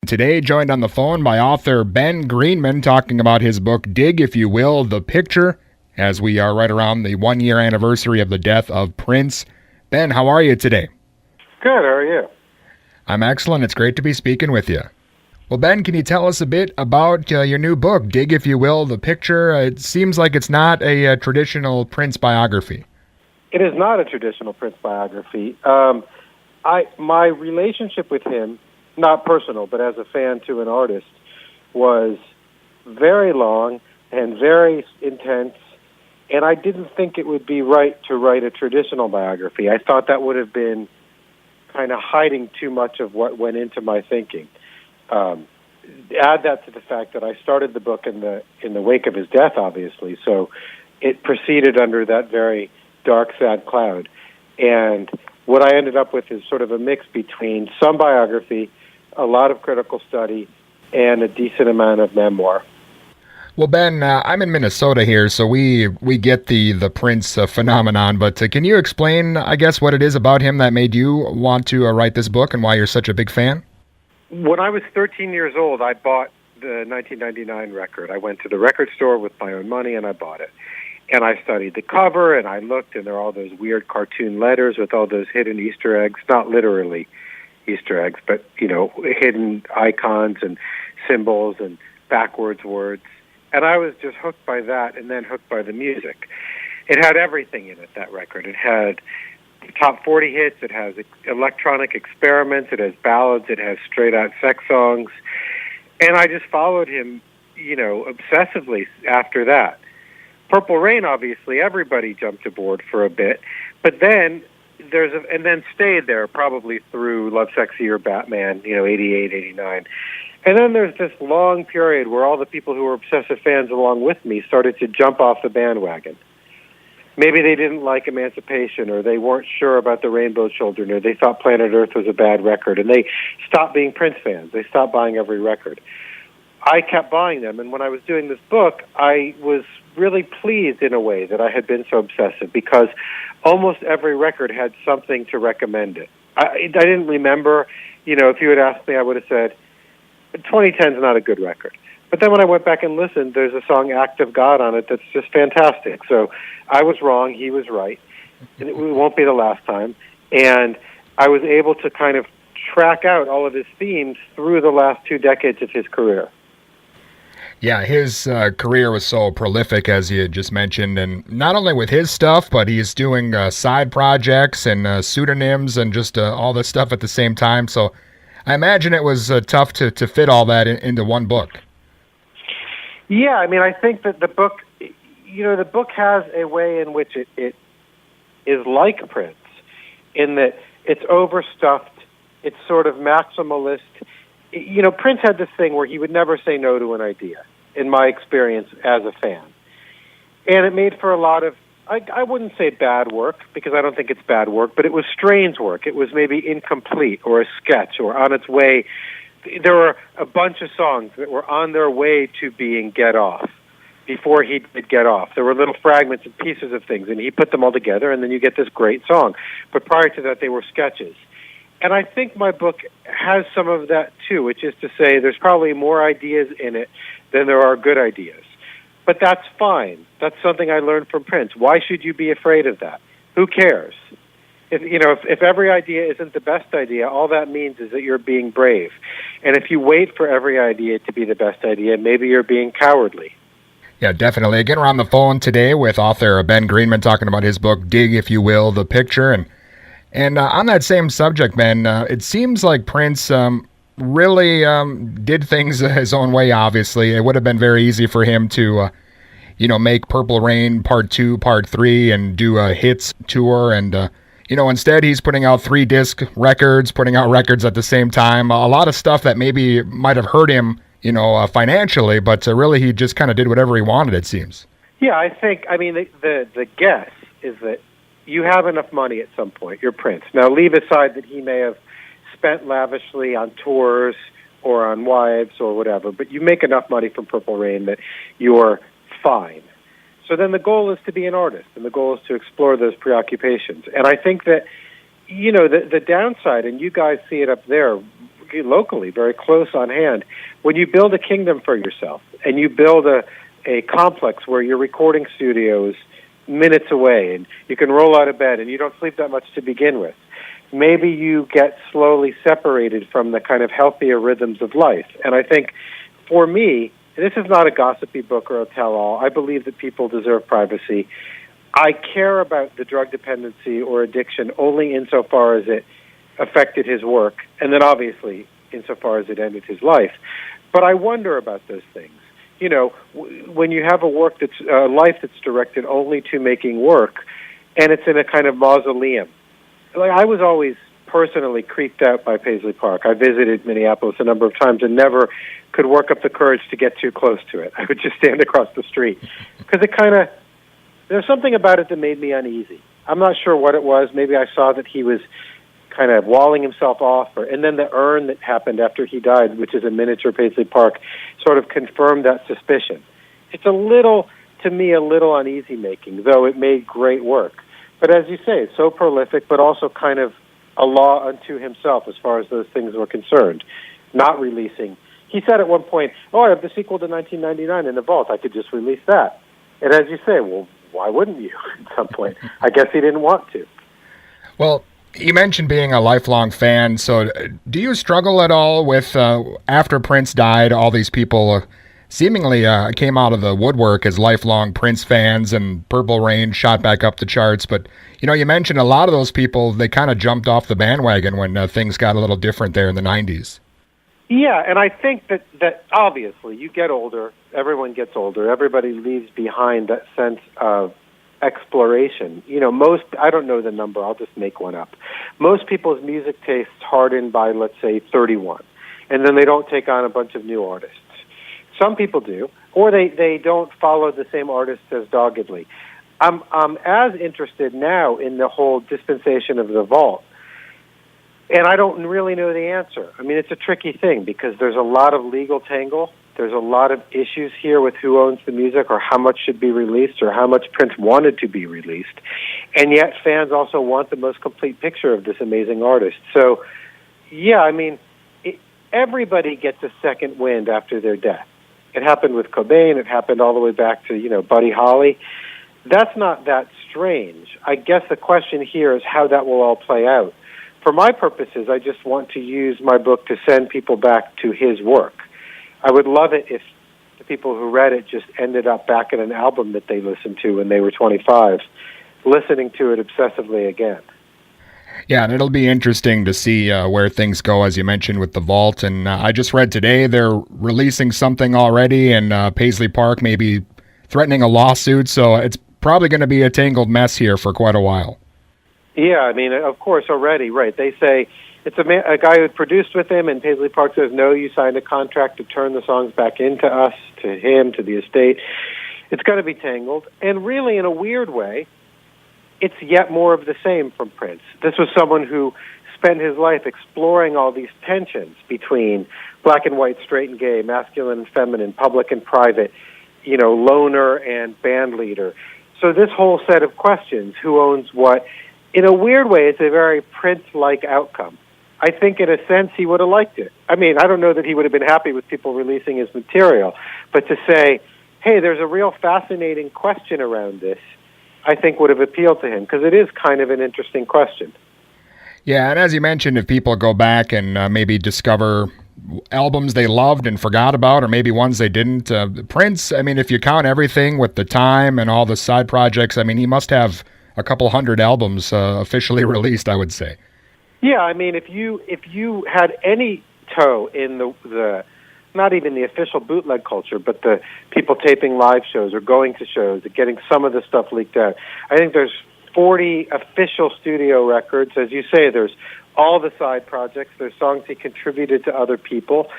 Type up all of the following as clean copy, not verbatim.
Today, joined on the phone by author Ben Greenman, talking about his book, Dig, If You Will, The Picture, as we are right around the 1-year anniversary of the death of Prince. Ben, how are you today? Good, how are you? I'm excellent. It's great to be speaking with you. Well, Ben, can you tell us a bit about your new book, Dig, If You Will, The Picture? It seems like it's not a traditional Prince biography. It is not a traditional Prince biography. My relationship with him, not personal, but as a fan to an artist, was very long and very intense, and I didn't think it would be right to write a traditional biography. I thought that would have been kind of hiding too much of what went into my thinking. Add that to the fact that I started the book in the wake of his death, obviously, so it proceeded under that very dark, sad cloud. And what I ended up with is sort of a mix between some biography, a lot of critical study, and a decent amount of memoir. Well, Ben, I'm in Minnesota here, so we get the Prince phenomenon, but can you explain, I guess, what it is about him that made you want to write this book and why you're such a big fan? When I was 13 years old, I bought the 1999 record. I went to the record store with my own money, and I bought it. And I studied the cover, and I looked, and there are all those weird cartoon letters with all those hidden Easter eggs, not literally Easter eggs, but, hidden icons and symbols and backwards words. And I was just hooked by that and then hooked by the music. It had everything in it, that record. It had top 40 hits, it has electronic experiments, it has ballads, it has straight-out sex songs. And I just followed him, obsessively after that. Purple Rain, obviously, everybody jumped aboard for a bit, but then and then stayed there probably through Love Sexy or Batman, 88, 89. And then there's this long period where all the people who were obsessive fans along with me started to jump off the bandwagon. Maybe they didn't like Emancipation, or they weren't sure about the Rainbow Children, or they thought Planet Earth was a bad record, and they stopped being Prince fans. They stopped buying every record. I kept buying them, and when I was doing this book, I was really pleased in a way that I had been so obsessive, because almost every record had something to recommend it. I didn't remember, if you had asked me, I would have said, 2010 is not a good record. But then when I went back and listened, there's a song, Act of God, on it that's just fantastic. So I was wrong, he was right, and it won't be the last time. And I was able to kind of track out all of his themes through the last 2 decades of his career. Yeah, his career was so prolific, as you just mentioned, and not only with his stuff, but he's doing side projects and pseudonyms and just all this stuff at the same time. So I imagine it was tough to fit all that into one book. Yeah, I think that the book, the book has a way in which it is like Prince, in that it's overstuffed, it's sort of maximalist. Prince had this thing where he would never say no to an idea, in my experience as a fan. And it made for a lot of, I wouldn't say bad work, because I don't think it's bad work, but it was strange work. It was maybe incomplete or a sketch or on its way. There were a bunch of songs that were on their way to being Get Off before he did Get Off. There were little fragments and pieces of things, and he put them all together, and then you get this great song. But prior to that, they were sketches. And I think my book has some of that, too, which is to say there's probably more ideas in it than there are good ideas. But that's fine. That's something I learned from Prince. Why should you be afraid of that? Who cares? If every idea isn't the best idea, all that means is that you're being brave. And if you wait for every idea to be the best idea, maybe you're being cowardly. Yeah, definitely. Again, we're on the phone today with author Ben Greenman talking about his book, Dig, If You Will, The Picture. And on that same subject, Ben, it seems like Prince really did things his own way, obviously. It would have been very easy for him to, make Purple Rain Part 2, Part 3, and do a hits tour. And, instead he's putting out 3-disc records, putting out records at the same time. A lot of stuff that maybe might have hurt him, financially, but really he just kind of did whatever he wanted, it seems. Yeah, I think, the guess is that you have enough money at some point. You're Prince. Now, leave aside that he may have spent lavishly on tours or on wives or whatever, but you make enough money from Purple Rain that you're fine. So then the goal is to be an artist, and the goal is to explore those preoccupations. And I think that, the downside, and you guys see it up there, locally, very close on hand. When you build a kingdom for yourself and you build a complex where your recording studio is minutes away and you can roll out of bed and you don't sleep that much to begin with, maybe you get slowly separated from the kind of healthier rhythms of life. And I think for me, this is not a gossipy book or a tell-all. I believe that people deserve privacy. I care about the drug dependency or addiction only insofar as it affected his work, and then obviously insofar as it ended his life. But I wonder about those things. You know, when you have a life that's directed only to making work, and it's in a kind of mausoleum. Like, I was always personally creeped out by Paisley Park. I visited Minneapolis a number of times and never could work up the courage to get too close to it. I would just stand across the street because there's something about it that made me uneasy. I'm not sure what it was. Maybe I saw that he was kind of walling himself off, and then the urn that happened after he died, which is a miniature Paisley Park, sort of confirmed that suspicion. It's to me, a little uneasy-making, though it made great work. But as you say, it's so prolific, but also kind of a law unto himself as far as those things were concerned, not releasing. He said at one point, I have the sequel to 1999 in the vault. I could just release that. And as you say, well, why wouldn't you at some point? I guess he didn't want to. Well, you mentioned being a lifelong fan, so do you struggle at all with, after Prince died, all these people seemingly came out of the woodwork as lifelong Prince fans, and Purple Rain shot back up the charts, but, you mentioned a lot of those people, they kind of jumped off the bandwagon when things got a little different there in the 90s. Yeah, and I think that obviously you get older, everyone gets older, everybody leaves behind that sense of exploration. I don't know the number, I'll just make one up. Most people's music tastes harden by, let's say, 31, and then they don't take on a bunch of new artists. Some people do, or they don't follow the same artists as doggedly. I'm as interested now in the whole dispensation of the vault, and I don't really know the answer. I mean, it's a tricky thing because there's a lot of legal tangle. There's a lot of issues here with who owns the music or how much should be released or how much Prince wanted to be released. And yet fans also want the most complete picture of this amazing artist. So, yeah, I mean, everybody gets a second wind after their death. It happened with Cobain. It happened all the way back to, Buddy Holly. That's not that strange. I guess the question here is how that will all play out. For my purposes, I just want to use my book to send people back to his work. I would love it if the people who read it just ended up back in an album that they listened to when they were 25, listening to it obsessively again. Yeah, and it'll be interesting to see where things go, as you mentioned, with the vault. And I just read today they're releasing something already, and Paisley Park may be threatening a lawsuit, so it's probably going to be a tangled mess here for quite a while. Yeah, I mean, of course, already, right. They say it's a guy who produced with him, and Paisley Park says, no, you signed a contract to turn the songs back into us, to him, to the estate. It's going to be tangled. And really, in a weird way, it's yet more of the same from Prince. This was someone who spent his life exploring all these tensions between black and white, straight and gay, masculine and feminine, public and private, loner and band leader. So this whole set of questions, who owns what, in a weird way, it's a very Prince-like outcome. I think in a sense he would have liked it. I mean, I don't know that he would have been happy with people releasing his material, but to say, hey, there's a real fascinating question around this, I think would have appealed to him, because it is kind of an interesting question. Yeah, and as you mentioned, if people go back and maybe discover albums they loved and forgot about, or maybe ones they didn't, Prince, I mean, if you count everything with the time and all the side projects, I mean, he must have a couple hundred albums officially released, I would say. Yeah, I mean, if you had any toe in the not even the official bootleg culture, but the people taping live shows or going to shows and getting some of the stuff leaked out, I think there's 40 official studio records. As you say, there's all the side projects. There's songs he contributed to other people.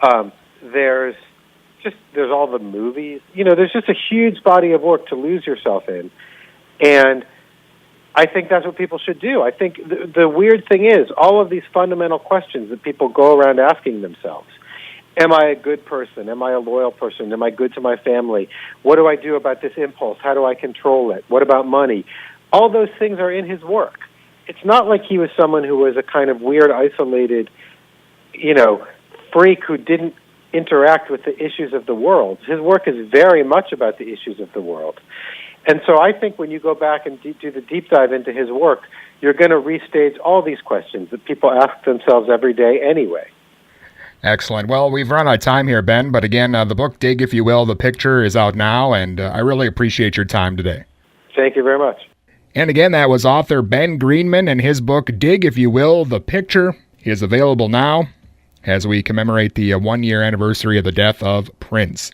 There's all the movies. There's just a huge body of work to lose yourself in. And I think that's what people should do. I think the weird thing is all of these fundamental questions that people go around asking themselves. Am I a good person? Am I a loyal person? Am I good to my family? What do I do about this impulse? How do I control it? What about money? All those things are in his work. It's not like he was someone who was a kind of weird, isolated freak who didn't interact with the issues of the world. His work is very much about the issues of the world. And so I think when you go back and do the deep dive into his work, you're going to restage all these questions that people ask themselves every day anyway. Excellent. Well, we've run out of time here, Ben, but again, the book, Dig, if you will, the picture is out now, and I really appreciate your time today. Thank you very much. And again, that was author Ben Greenman, and his book, Dig, if you will, the picture is available now as we commemorate the 1-year anniversary of the death of Prince.